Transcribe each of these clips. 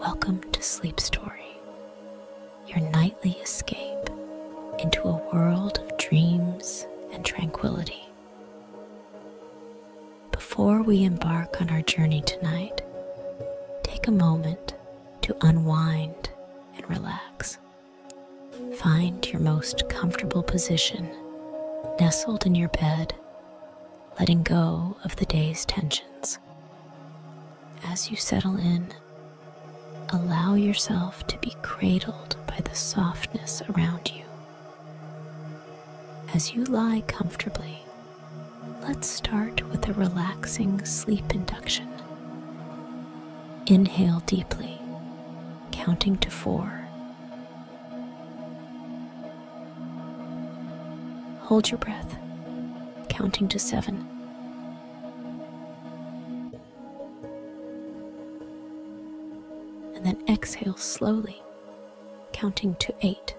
Welcome to Sleep Story, your nightly escape into a world of dreams and tranquility. Before we embark on our journey tonight, take a moment to unwind and relax. Find your most comfortable position, nestled in your bed, letting go of the day's tensions. As you settle in, allow yourself to be cradled by the softness around you. As you lie comfortably, let's start with a relaxing sleep induction. Inhale deeply, counting to 4. Hold your breath, counting to 7. And then exhale slowly, counting to 8.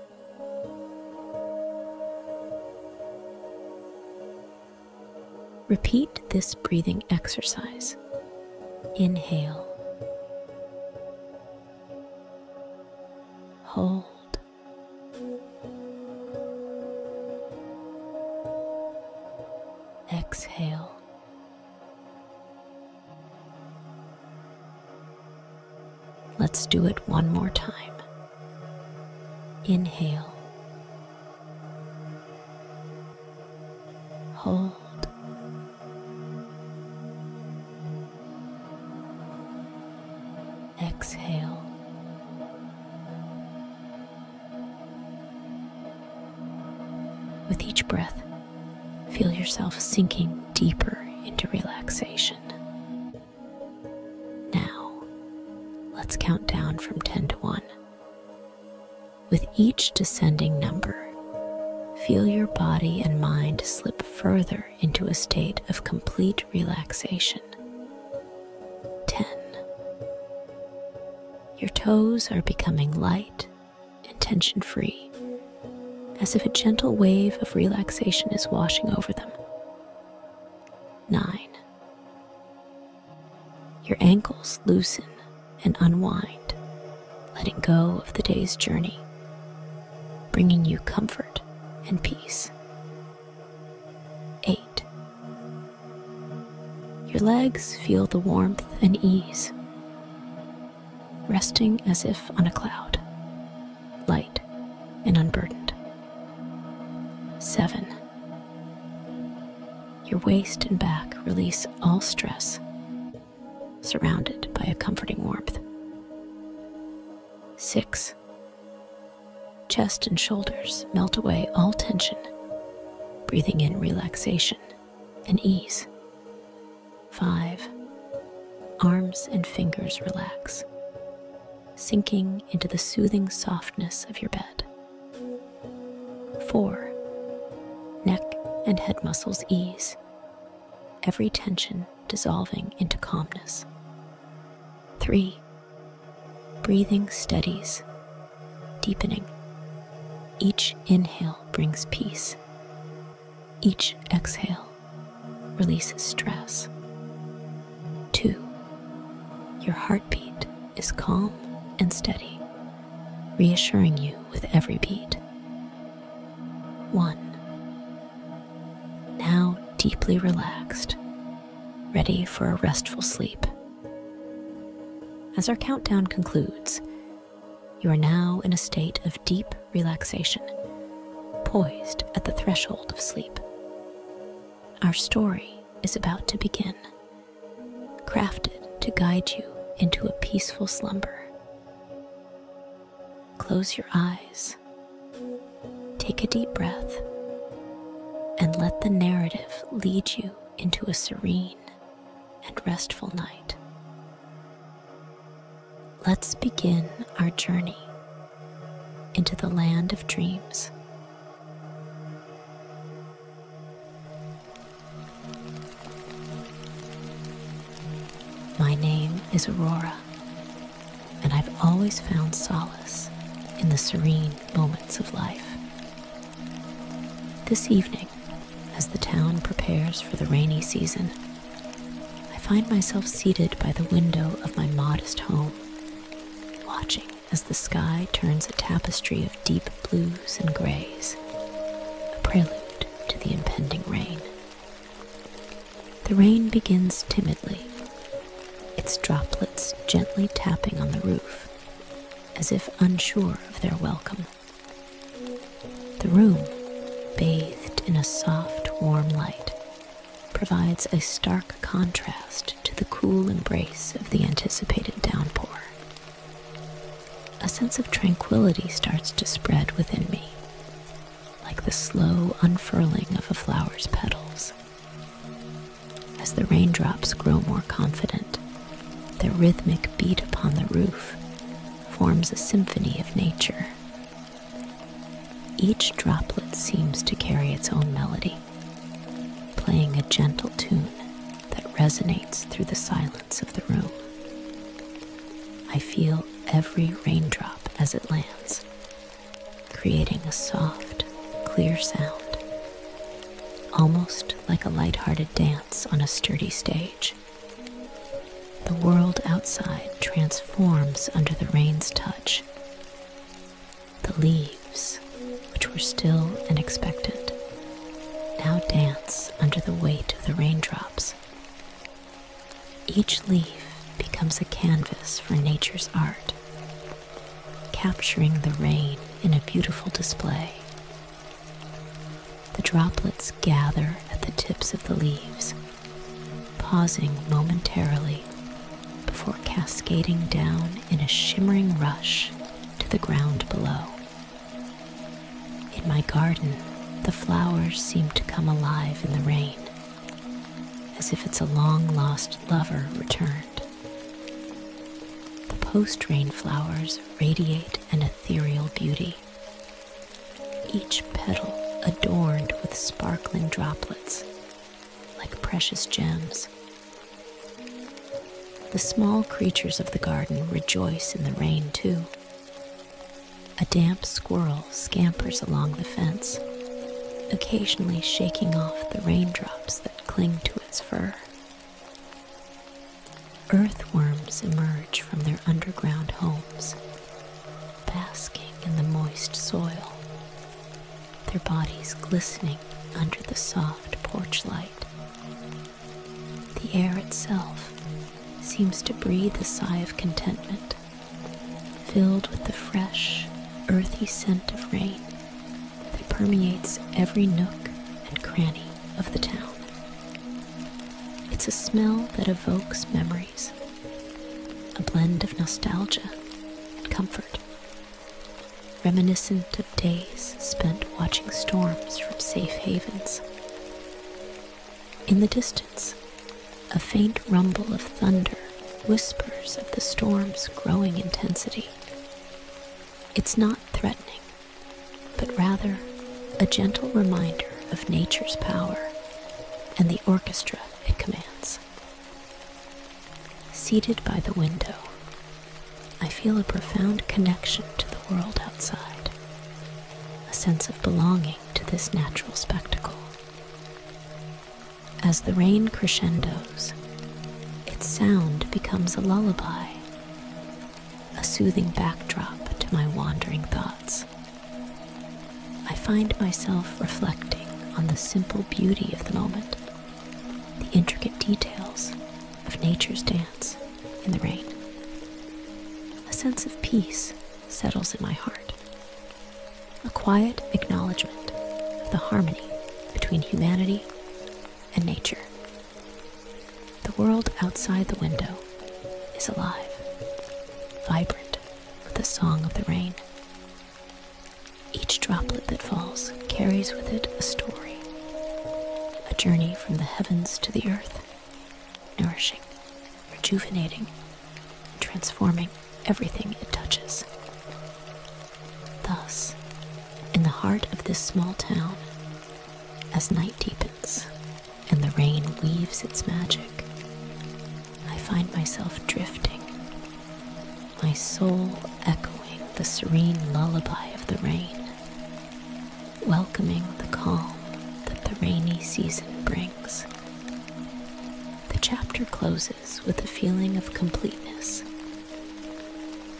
Repeat this breathing exercise. Inhale, hold, exhale. Let's do it one more time. Inhale, hold, exhale. With each breath, feel yourself sinking deeper into relaxation. Let's count down from 10 to 1. With each descending number, feel your body and mind slip further into a state of complete relaxation. 10. Your toes are becoming light and tension-free, as if a gentle wave of relaxation is washing over them. 9. Your ankles loosen and unwind, letting go of the day's journey, bringing you comfort and peace. 8. Your legs feel the warmth and ease, resting as if on a cloud, light and unburdened. 7. Your waist and back release all stress, surrounded by a comforting warmth. 6. Chest and shoulders melt away all tension, breathing in relaxation and ease. 5. Arms and fingers relax, sinking into the soothing softness of your bed. 4. Neck and head muscles ease, every tension dissolving into calmness. 3. Breathing steadies, deepening. Each inhale brings peace. Each exhale releases stress. 2. Your heartbeat is calm and steady, reassuring you with every beat. 1. Now deeply relaxed, ready for a restful sleep. As our countdown concludes, you are now in a state of deep relaxation, poised at the threshold of sleep. Our story is about to begin, crafted to guide you into a peaceful slumber. Close your eyes, take a deep breath, and let the narrative lead you into a serene and restful night. Let's begin our journey into the land of dreams. My name is Aurora, and I've always found solace in the serene moments of life. This evening, as the town prepares for the rainy season, I find myself seated by the window of my modest home, watching as the sky turns a tapestry of deep blues and grays, a prelude to the impending rain. The rain begins timidly, its droplets gently tapping on the roof, as if unsure of their welcome. The room, bathed in a soft, warm light, provides a stark contrast to the cool embrace of the anticipated downpour. A sense of tranquility starts to spread within me, like the slow unfurling of a flower's petals. As the raindrops grow more confident, their rhythmic beat upon the roof forms a symphony of nature. Each droplet seems to carry its own melody, playing a gentle tune that resonates through the silence of the room. I feel every raindrop as it lands, creating a soft, clear sound, almost like a light-hearted dance on a sturdy stage. The world outside transforms under the rain's touch. The leaves, which were still and expectant, now dance under the weight of the raindrops. Each leaf becomes a canvas for nature's art, capturing the rain in a beautiful display. The droplets gather at the tips of the leaves, pausing momentarily before cascading down in a shimmering rush to the ground below. In my garden, the flowers seem to come alive in the rain, as if it's a long-lost lover returned. The post-rain flowers radiate an ethereal beauty, each petal adorned with sparkling droplets, like precious gems. The small creatures of the garden rejoice in the rain too. A damp squirrel scampers along the fence, occasionally shaking off the raindrops that cling to its fur. Earthworms emerge from their underground homes, basking in the moist soil, their bodies glistening under the soft porch light. The air itself seems to breathe a sigh of contentment, filled with the fresh, earthy scent of rain that permeates every nook and cranny of the town. It's a smell that evokes memories, a blend of nostalgia and comfort, reminiscent of days spent watching storms from safe havens. In the distance, a faint rumble of thunder whispers of the storm's growing intensity. It's not threatening, but rather a gentle reminder of nature's power and the orchestra it commands. Seated by the window, I feel a profound connection to the world outside, a sense of belonging to this natural spectacle. As the rain crescendos, its sound becomes a lullaby, a soothing backdrop to my wandering thoughts. I find myself reflecting on the simple beauty of the moment, the intricate details of nature's dance in the rain. A sense of peace settles in my heart, a quiet acknowledgement of the harmony between humanity and nature. The world outside the window is alive, vibrant with the song of the rain. Each droplet that falls carries with it a story, a journey from the heavens to the earth, nourishing, rejuvenating, and transforming everything it touches. Thus, in the heart of this small town, as night deepens and the rain weaves its magic, I find myself drifting, my soul echoing the serene lullaby of the rain, welcoming the calm that the rainy season brings. The chapter closes with a feeling of completeness,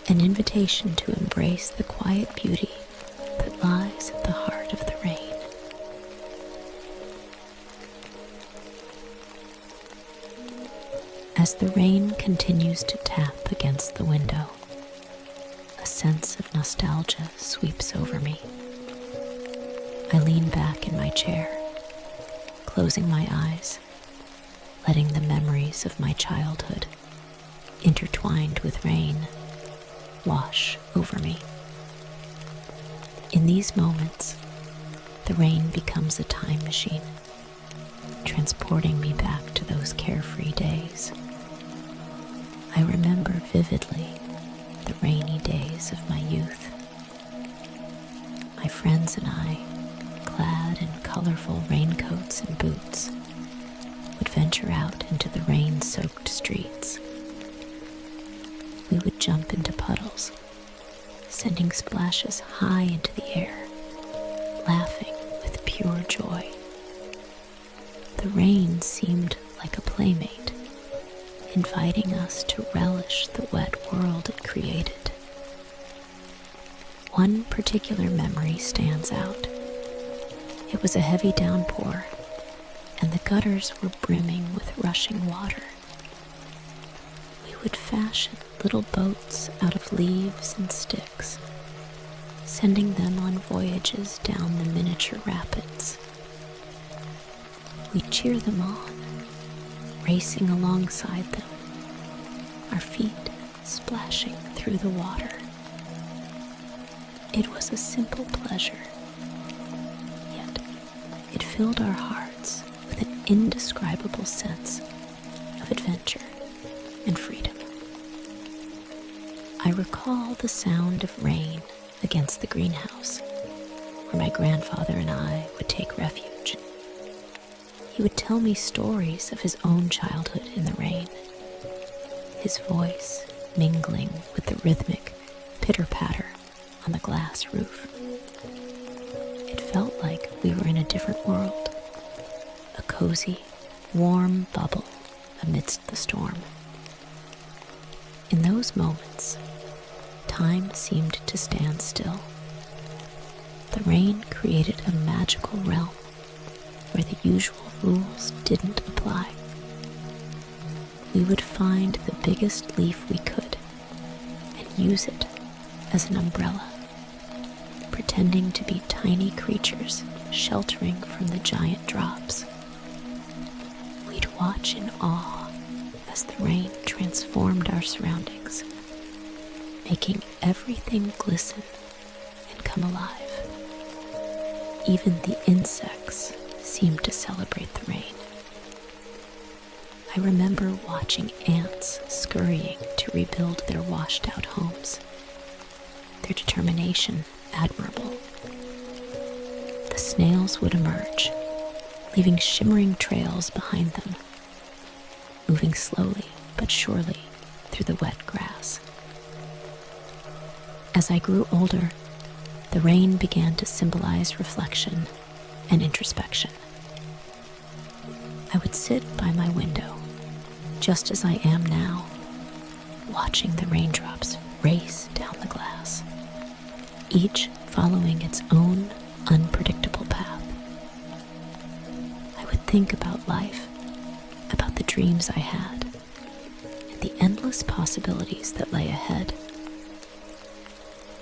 an invitation to embrace the quiet beauty that lies at the heart of the rain. As the rain continues to tap against the window, a sense of nostalgia sweeps over me. I lean back in my chair, closing my eyes, letting the memories of my childhood, intertwined with rain, wash over me. In these moments, the rain becomes a time machine, transporting me back to those carefree days. I remember vividly the rainy days of my youth. My friends and I, clad in colorful raincoats and boots, would venture out into the rain-soaked streets. We would jump into puddles, sending splashes high into the air, laughing with pure joy. The rain seemed like a playmate, inviting us to relish the wet world it created. One particular memory stands out. It was a heavy downpour, and the gutters were brimming with rushing water. We would fashion little boats out of leaves and sticks, sending them on voyages down the miniature rapids. We'd cheer them on, racing alongside them, our feet splashing through the water. It was a simple pleasure, yet it filled our hearts with an indescribable sense of adventure and freedom. I recall the sound of rain against the greenhouse, where my grandfather and I would take refuge. He would tell me stories of his own childhood in the rain, his voice mingling with the rhythmic pitter-patter on the glass roof. It felt like we were in a different world, a cozy, warm bubble amidst the storm. In those moments, time seemed to stand still. The rain created a magical realm where the usual rules didn't apply. We would find the biggest leaf we could and use it as an umbrella, pretending to be tiny creatures sheltering from the giant drops. We'd watch in awe as the rain transformed our surroundings, making everything glisten and come alive. Even the insects seemed to celebrate the rain. I remember watching ants scurrying to rebuild their washed-out homes, their determination admirable. The snails would emerge, leaving shimmering trails behind them, moving slowly but surely through the wet grass. As I grew older, the rain began to symbolize reflection and introspection. I would sit by my window, just as I am now, watching the raindrops race down the glass, each following its own unpredictable path. I would think about life, about the dreams I had, and the endless possibilities that lay ahead.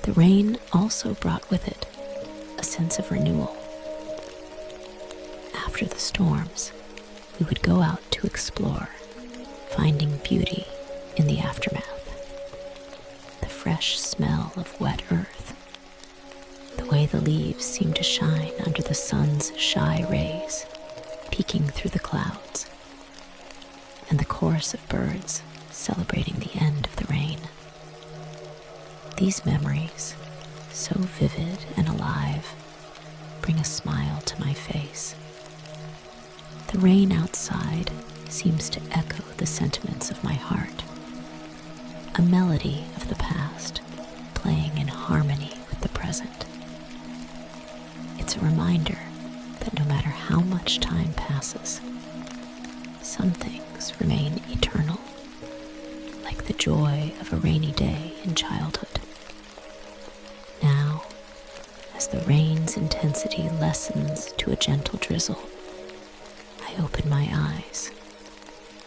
The rain also brought with it a sense of renewal. After the storms, we would go out to explore, finding beauty in the aftermath. The fresh smell of wet earth, the way the leaves seemed to shine under the sun's shy rays, peeking through the clouds, and the chorus of birds celebrating the end of the rain. These memories, so vivid and alive, bring a smile to my face. The rain outside seems to echo the sentiments of my heart, a melody of the past playing in harmony with the present. It's a reminder that no matter how much time passes, some things remain eternal, like the joy of a rainy day in childhood. Now, as the rain's intensity lessens to a gentle drizzle, I open my eyes,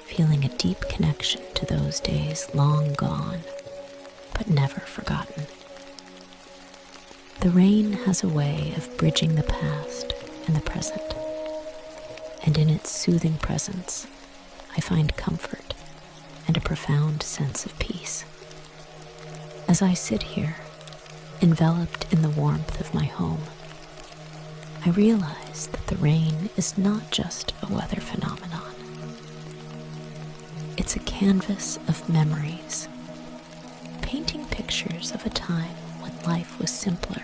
feeling a deep connection to those days long gone, but never forgotten. The rain has a way of bridging the past and the present, and in its soothing presence, I find comfort and a profound sense of peace. As I sit here, enveloped in the warmth of my home, I realize that the rain is not just a weather phenomenon. It's a canvas of memories, painting pictures of a time when life was simpler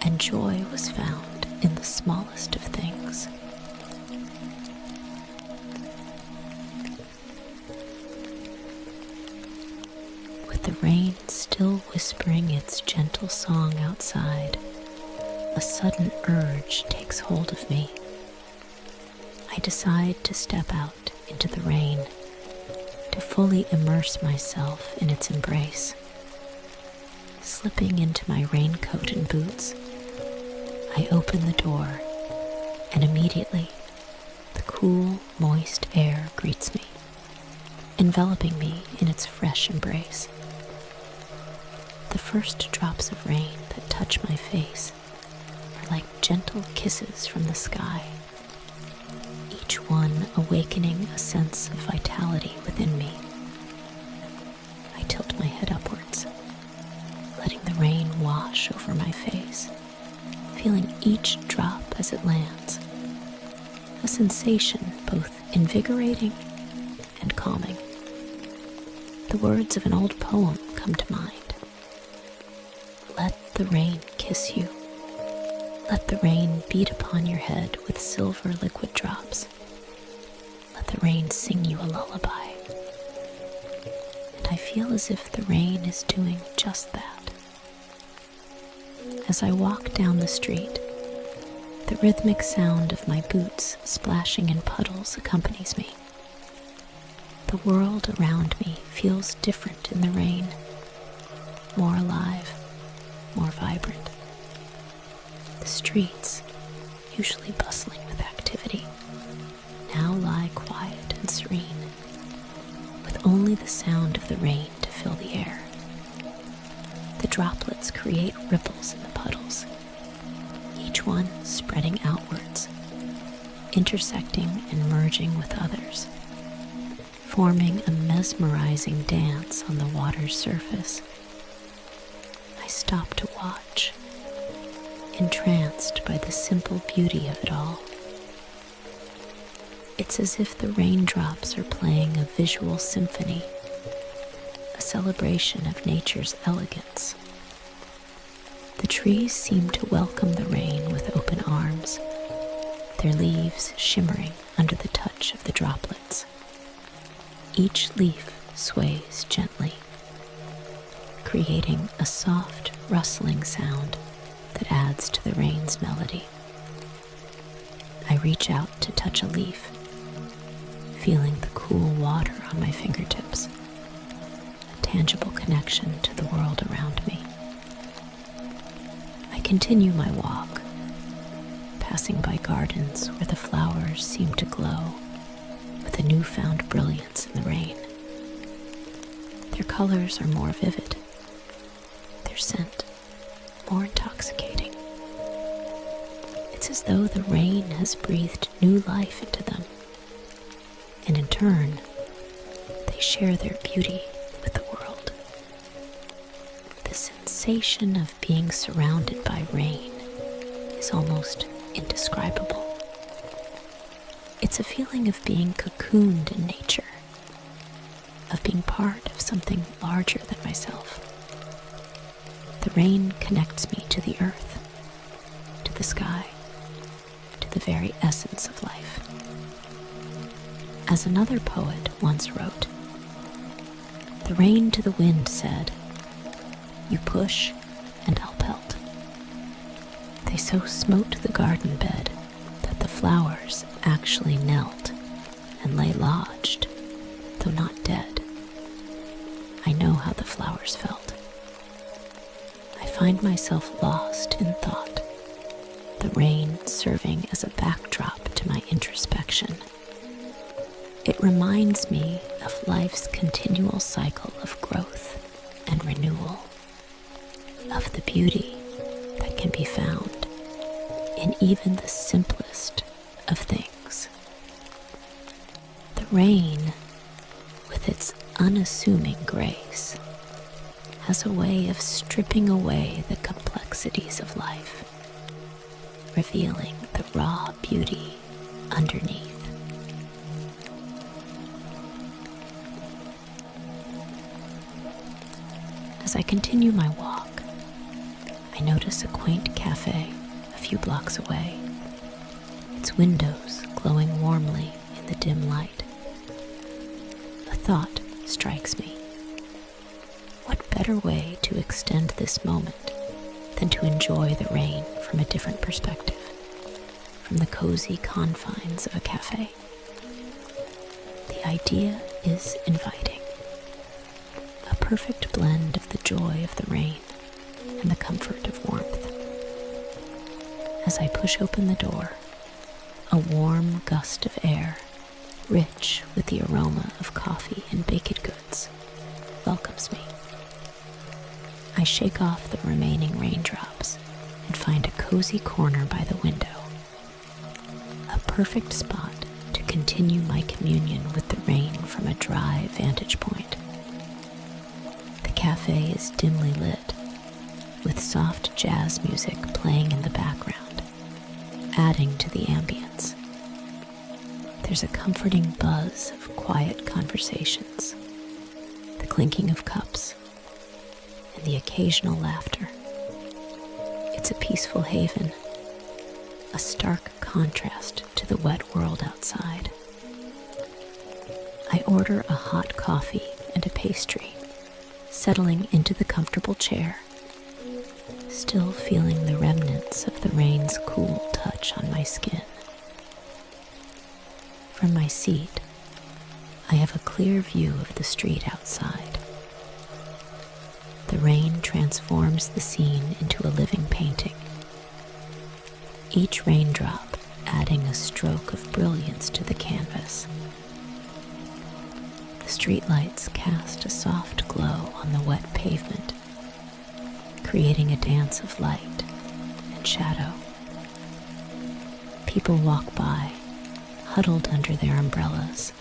and joy was found in the smallest of things. With the rain still whispering its gentle song outside, a sudden urge takes hold of me. I decide to step out into the rain, to fully immerse myself in its embrace. Slipping into my raincoat and boots, I open the door, and immediately the cool, moist air greets me, enveloping me in its fresh embrace. The first drops of rain that touch my face are like gentle kisses from the sky, each one awakening a sense of vitality within me. I tilt my head upwards, letting the rain wash over my face, feeling each drop as it lands, a sensation both invigorating and calming. The words of an old poem come to mind. Let the rain kiss you. Let the rain beat upon your head with silver liquid drops. Let the rain sing you a lullaby. And I feel as if the rain is doing just that. As I walk down the street, the rhythmic sound of my boots splashing in puddles accompanies me. The world around me feels different in the rain, more alive, more vibrant. The streets, usually bustling with activity, now lie quiet and serene, with only the sound of the rain to fill the air. The droplets create ripples in the puddles, each one spreading outwards, intersecting and merging with others, forming a mesmerizing dance on the water's surface. I stop to watch, entranced by the simple beauty of it all. It's as if the raindrops are playing a visual symphony, a celebration of nature's elegance. The trees seem to welcome the rain with open arms, their leaves shimmering under the touch of the droplets. Each leaf sways gently, creating a soft, rustling sound that adds to the rain's melody. I reach out to touch a leaf, feeling the cool water on my fingertips, a tangible connection to the world around me. I continue my walk, passing by gardens where the flowers seem to glow with a newfound brilliance in the rain. Their colors are more vivid, their scent more intoxicating. It's as though the rain has breathed new life into them, and in turn, they share their beauty with the world. The sensation of being surrounded by rain is almost indescribable. It's a feeling of being cocooned in nature, of being part of something larger than myself. The rain connects me to the earth, to the sky, to the very essence of life. As another poet once wrote, "The rain to the wind said, 'You push and I'll pelt.' They so smote the garden bed that the flowers actually knelt and lay lodged, though not dead, the flowers felt. I find myself lost in thought, the rain serving as a backdrop to my introspection. It reminds me of life's continual cycle of growth and renewal, of the beauty that can be found in even the simplest of things. The rain, with its unassuming grace, has a way of stripping away the complexities of life, revealing the raw beauty underneath. As I continue my walk, I notice a quaint cafe a few blocks away, its windows glowing warmly in the dim light. A thought strikes me. What better way to extend this moment than to enjoy the rain from a different perspective, from the cozy confines of a cafe? The idea is inviting. A perfect blend of the joy of the rain and the comfort of warmth. As I push open the door, a warm gust of air, rich with the aroma of coffee and baked goods, welcomes me. I shake off the remaining raindrops and find a cozy corner by the window, a perfect spot to continue my communion with the rain from a dry vantage point. The cafe is dimly lit, with soft jazz music playing in the background, adding to the ambience. There's a comforting buzz of quiet conversations, the clinking of cups, and the occasional laughter. It's a peaceful haven, a stark contrast to the wet world outside. I order a hot coffee and a pastry, settling into the comfortable chair, still feeling the remnants of the rain's cool touch on my skin. From my seat, I have a clear view of the street outside. The rain transforms the scene into a living painting, each raindrop adding a stroke of brilliance to the canvas. The streetlights cast a soft glow on the wet pavement, creating a dance of light and shadow. People walk by, huddled under their umbrellas,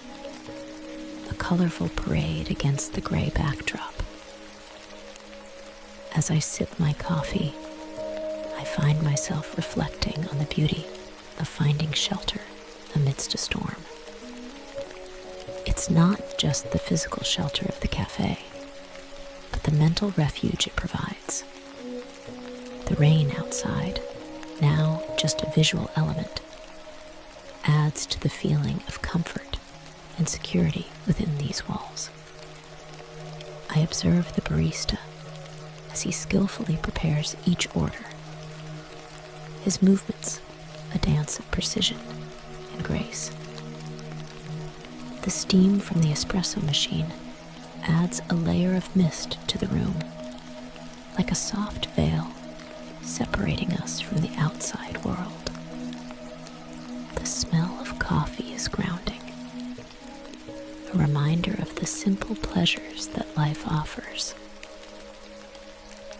a colorful parade against the gray backdrop. As I sip my coffee, I find myself reflecting on the beauty of finding shelter amidst a storm. It's not just the physical shelter of the cafe, but the mental refuge it provides. The rain outside, now just a visual element, adds to the feeling of comfort and security within these walls. I observe the barista as he skillfully prepares each order, his movements a dance of precision and grace. The steam from the espresso machine adds a layer of mist to the room, like a soft veil separating us from the outside world. The smell of coffee is grounding, a reminder of the simple pleasures that life offers.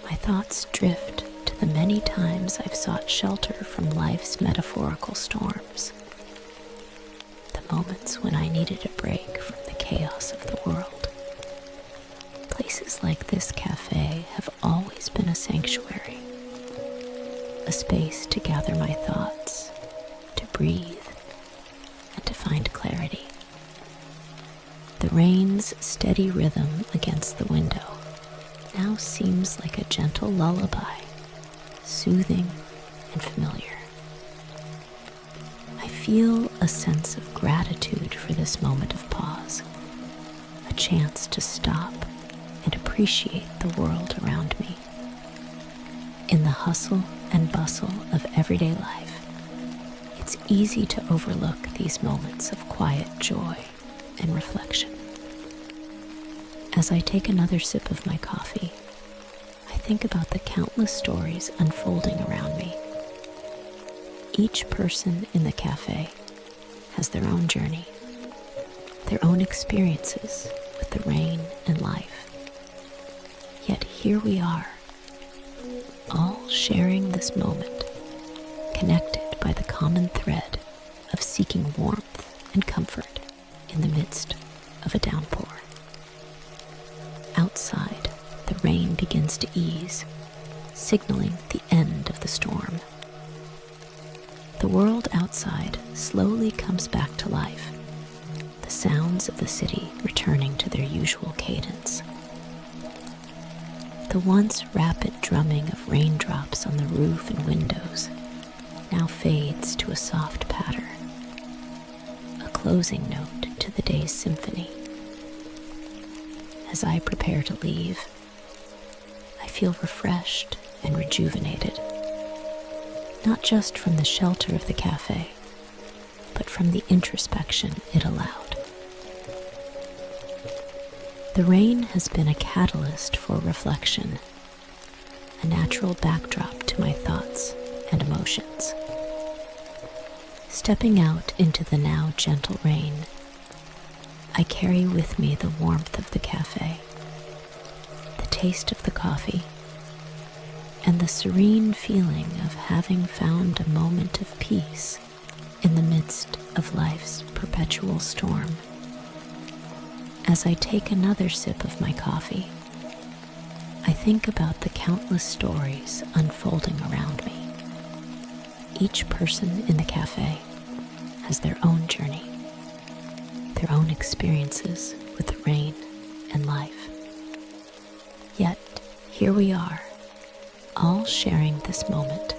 My thoughts drift to the many times I've sought shelter from life's metaphorical storms, the moments when I needed a break from the chaos of the world. Places like this cafe have always been a sanctuary, a space to gather my thoughts, to breathe, and to find clarity. The rain's steady rhythm against the window now seems like a gentle lullaby, soothing and familiar. I feel a sense of gratitude for this moment of pause, a chance to stop and appreciate the world around me. In the hustle and bustle of everyday life, it's easy to overlook these moments of quiet joy and reflection. As I take another sip of my coffee, I think about the countless stories unfolding around me. Each person in the cafe has their own journey, their own experiences with the rain and life. Yet here we are, all sharing this moment, connected by the common thread of seeking warmth and comfort in the midst of a downpour. Outside, the rain begins to ease, signaling the end of the storm. The world outside slowly comes back to life, the sounds of the city returning to their usual cadence. The once rapid drumming of raindrops on the roof and windows now fades to a soft patter, a closing note to the day's symphony. As I prepare to leave, I feel refreshed and rejuvenated, not just from the shelter of the cafe, but from the introspection it allowed. The rain has been a catalyst for reflection, a natural backdrop to my thoughts and emotions. Stepping out into the now gentle rain, I carry with me the warmth of the cafe, the taste of the coffee, and the serene feeling of having found a moment of peace in the midst of life's perpetual storm. As I take another sip of my coffee, I think about the countless stories unfolding around me. Each person in the cafe has their own journey, their own experiences with the rain and life. Yet, here we are, all sharing this moment,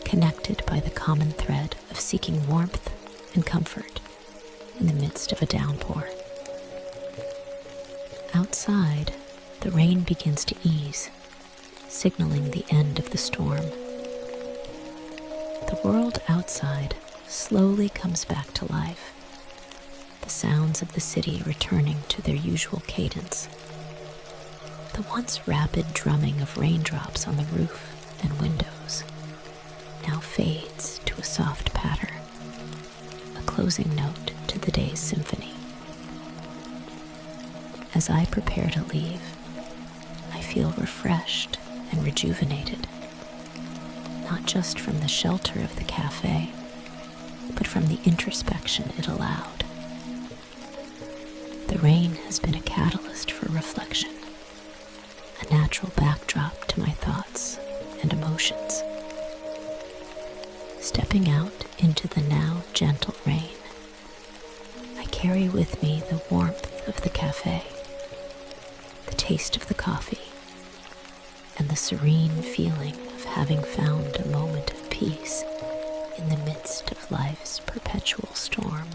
connected by the common thread of seeking warmth and comfort in the midst of a downpour. Outside, the rain begins to ease, signaling the end of the storm. The world outside slowly comes back to life, the sounds of the city returning to their usual cadence. The once rapid drumming of raindrops on the roof and windows now fades to a soft patter, a closing note to the day's symphony. As I prepare to leave, I feel refreshed and rejuvenated, not just from the shelter of the cafe, but from the introspection it allowed. The rain has been a catalyst for reflection, a natural backdrop to my thoughts and emotions. Stepping out into the now gentle rain, I carry with me the warmth of the cafe, the taste of the coffee, and the serene feeling of having found a moment of peace in the midst of life's perpetual storm.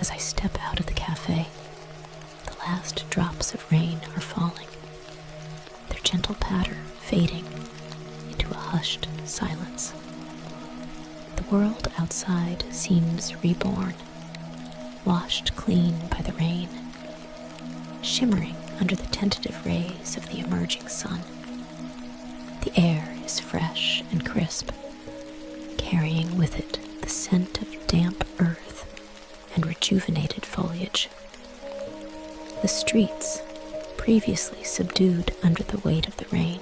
As I step out of the cafe, the last drops of rain are falling, their gentle patter fading into a hushed silence. The world outside seems reborn, washed clean by the rain, shimmering under the tentative rays of the emerging sun. The air is fresh and crisp, carrying with it the scent of damp earth and rejuvenated foliage. The streets, previously subdued under the weight of the rain,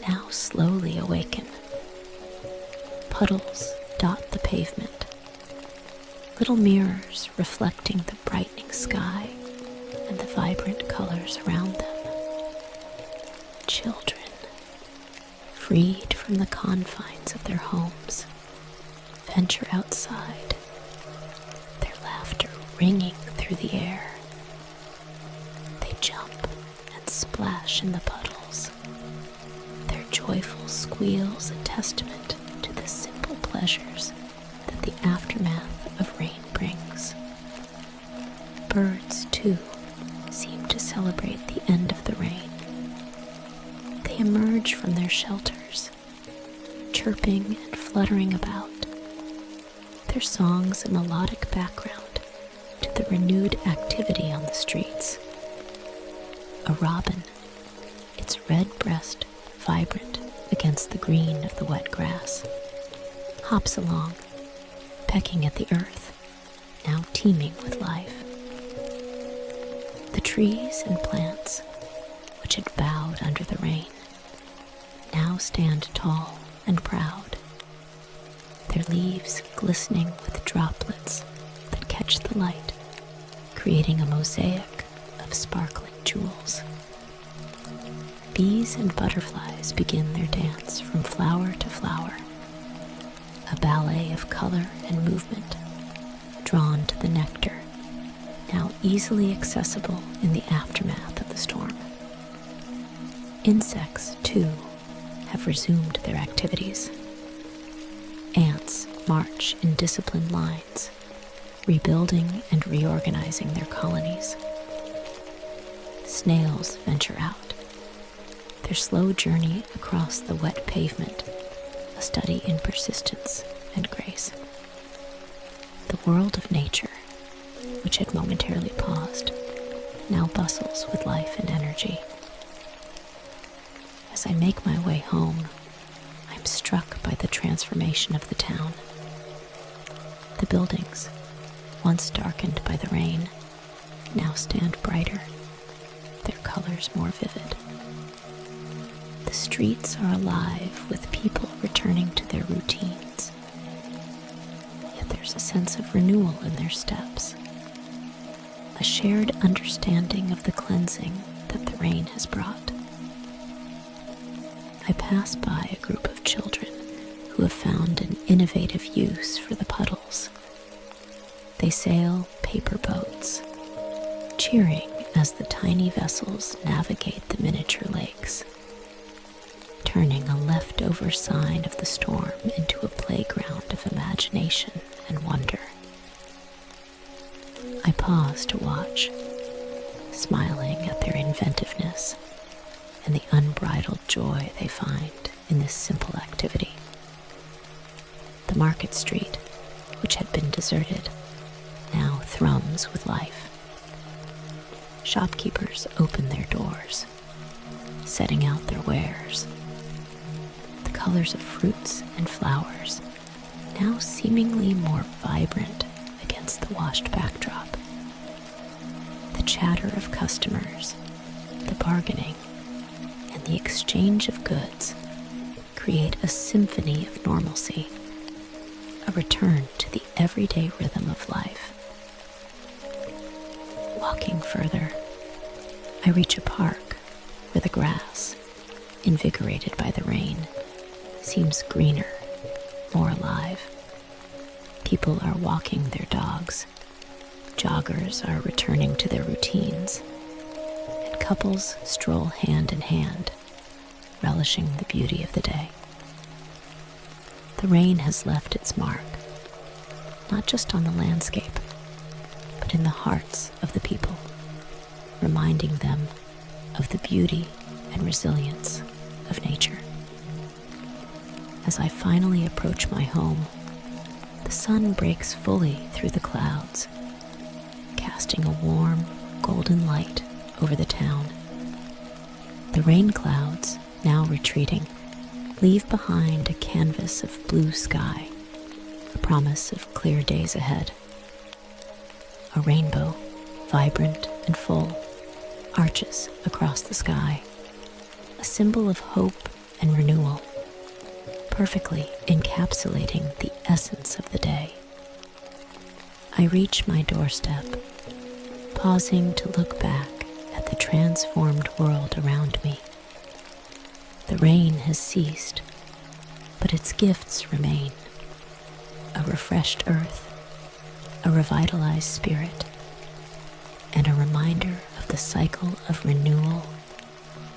now slowly awaken. Puddles dot the pavement, little mirrors reflecting the brightening sky and the vibrant colors around them. Children, freed from the confines of their homes, venture outside, their laughter ringing through the air. They jump and splash in the puddles, their joyful squeals a testament to the simple pleasures that the aftermath of rain brings. Birds, too, seem to celebrate the end of the rain. They emerge from their shelters, chirping and fluttering about, their songs a melodic background to the renewed activity on the streets. A robin, its red breast vibrant against the green of the wet grass, hops along, pecking at the earth, now teeming with life. The trees and plants, which had bowed under the rain, now stand tall and proud, their leaves glistening with droplets that catch the light, creating a mosaic of sparkling jewels. Bees and butterflies begin their dance from flower to flower, a ballet of color and movement, drawn to the nectar, now easily accessible in the aftermath of the storm. Insects, too, have resumed their activities. Ants march in disciplined lines, rebuilding and reorganizing their colonies. Snails venture out, their slow journey across the wet pavement a study in persistence and grace. The world of nature, which had momentarily paused, now bustles with life and energy. As I make my way home, I'm struck by the transformation of the town. The buildings, once darkened by the rain, now stand brighter, their colors more vivid. The streets are alive with people returning to their routines, yet there's a sense of renewal in their steps, a shared understanding of the cleansing that the rain has brought. I pass by a group of children who have found an innovative use for the puddles. They sail paper boats, cheering as the tiny vessels navigate the miniature lakes, turning a leftover sign of the storm into a playground of imagination and wonder. I pause to watch, smiling at their inventiveness and the unbridled joy they find in this simple activity. The market street, which had been deserted, now thrums with life. Shopkeepers open their doors, setting out their wares. The colors of fruits and flowers, now seemingly more vibrant against the washed backdrop. The chatter of customers, the bargaining, and the exchange of goods create a symphony of normalcy, a return to the everyday rhythm of life. Walking further, I reach a park where the grass, invigorated by the rain, seems greener, more alive. People are walking their dogs, joggers are returning to their routines, and couples stroll hand in hand, relishing the beauty of the day. The rain has left its mark, not just on the landscape, but in the hearts of the people, reminding them of the beauty and resilience of nature. As I finally approach my home, the sun breaks fully through the clouds, casting a warm, golden light over the town. The rain clouds, now retreating, leave behind a canvas of blue sky, a promise of clear days ahead. A rainbow, vibrant and full, arches across the sky, a symbol of hope and renewal, perfectly encapsulating the essence of the day. I reach my doorstep, pausing to look back at the transformed world around me. The rain has ceased, but its gifts remain. A refreshed earth, a revitalized spirit, and a reminder of the cycle of renewal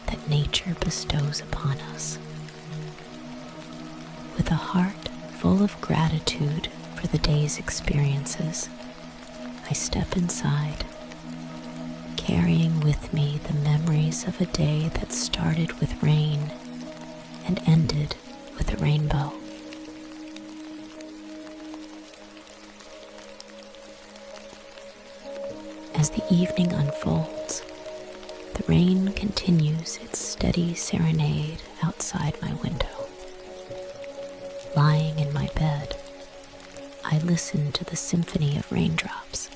that nature bestows upon us. With a heart full of gratitude for the day's experiences, I step inside, carrying with me the memories of a day that started with rain and ended with a rainbow. As the evening unfolds, the rain continues its steady serenade outside my window. Lying in my bed, I listen to the symphony of raindrops,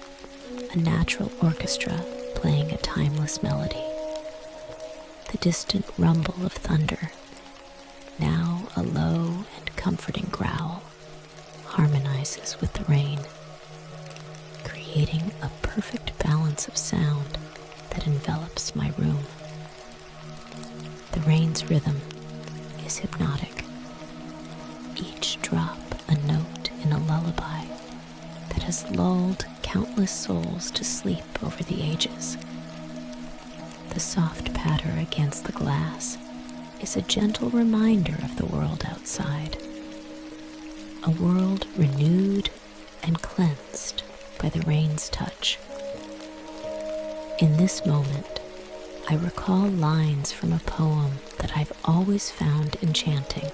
a natural orchestra playing a timeless melody. The distant rumble of thunder, now a low and comforting growl, harmonizes with the rain, creating a perfect balance of sound that envelops my room. The rain's rhythm is hypnotic, each drop a note in a lullaby that has lulled countless souls to sleep over the ages. The soft patter against the glass is a gentle reminder of the world outside, a world renewed and cleansed by the rain's touch. In this moment, I recall lines from a poem that I've always found enchanting.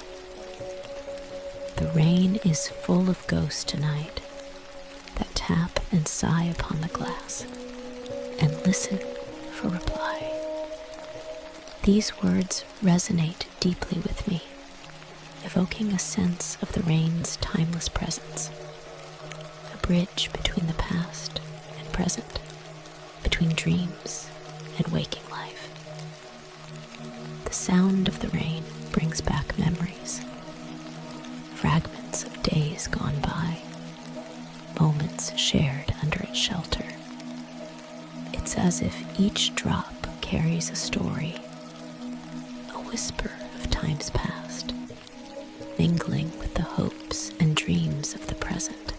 The rain is full of ghosts tonight that tap and sigh upon the glass and listen for reply. These words resonate deeply with me, evoking a sense of the rain's timeless presence, a bridge between the past and present, between dreams and waking life. The sound of the rain brings back memories, fragments of days gone by, moments shared under its shelter. It's as if each drop carries a story, a whisper of times past, mingling with the hopes and dreams of the present.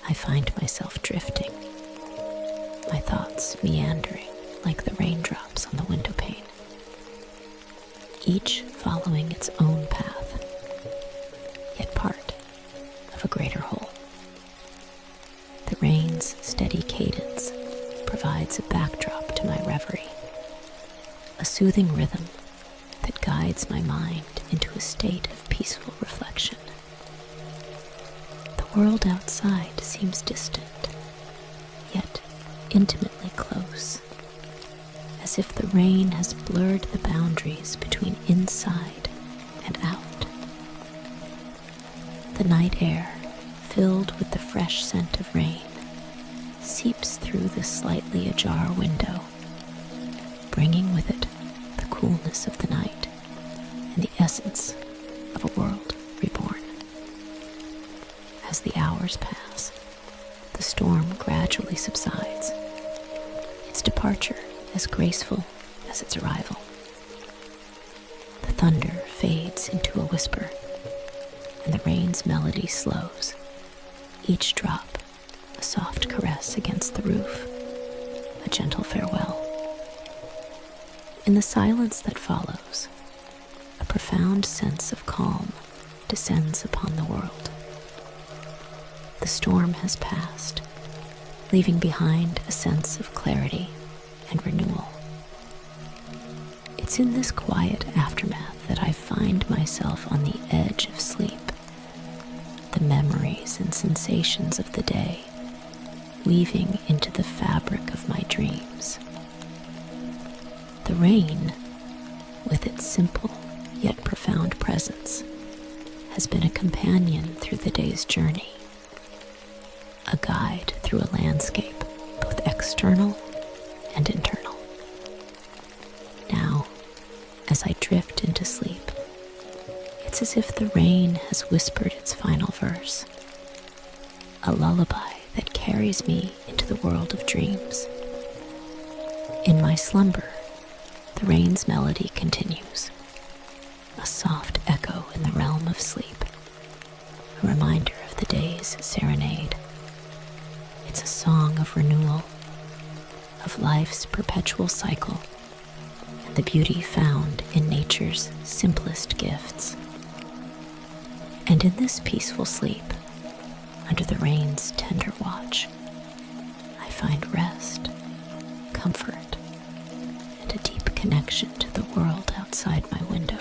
I find myself drifting, my thoughts meandering like the raindrops on the window pane, each following its own path, yet part of a greater whole. The rain's steady cadence provides a backdrop to my reverie, a soothing rhythm that guides my mind into a state of peaceful reflection. The world outside seems distant, yet intimately close, as if the rain has blurred the boundaries between inside and out. The night air, filled with the fresh scent of rain, seeps through the slightly ajar window, bringing with it the coolness of the night and the essence of a world reborn. As the hours pass, the storm gradually subsides, its departure as graceful as its arrival. The thunder fades into a whisper, and the rain's melody slows, each drop a soft caress against the roof, a gentle farewell. In the silence that follows, a profound sense of calm descends upon the world. The storm has passed, leaving behind a sense of clarity and renewal. It's in this quiet aftermath that I find myself on the edge of sleep, the memories and sensations of the day weaving into the fabric of my dreams. The rain, with its simple yet profound presence, has been a companion through the day's journey, a guide through a landscape both external and internal. Now, as I drift into sleep, it's as if the rain has whispered its final verse, a lullaby that carries me into the world of dreams. In my slumber, the rain's melody continues, a soft echo in the realm of sleep, a reminder of the day's serenade. It's a song of renewal, of life's perpetual cycle, and the beauty found in nature's simplest gifts. And in this peaceful sleep, under the rain's tender watch, I find rest, comfort, and a deep connection to the world outside my window.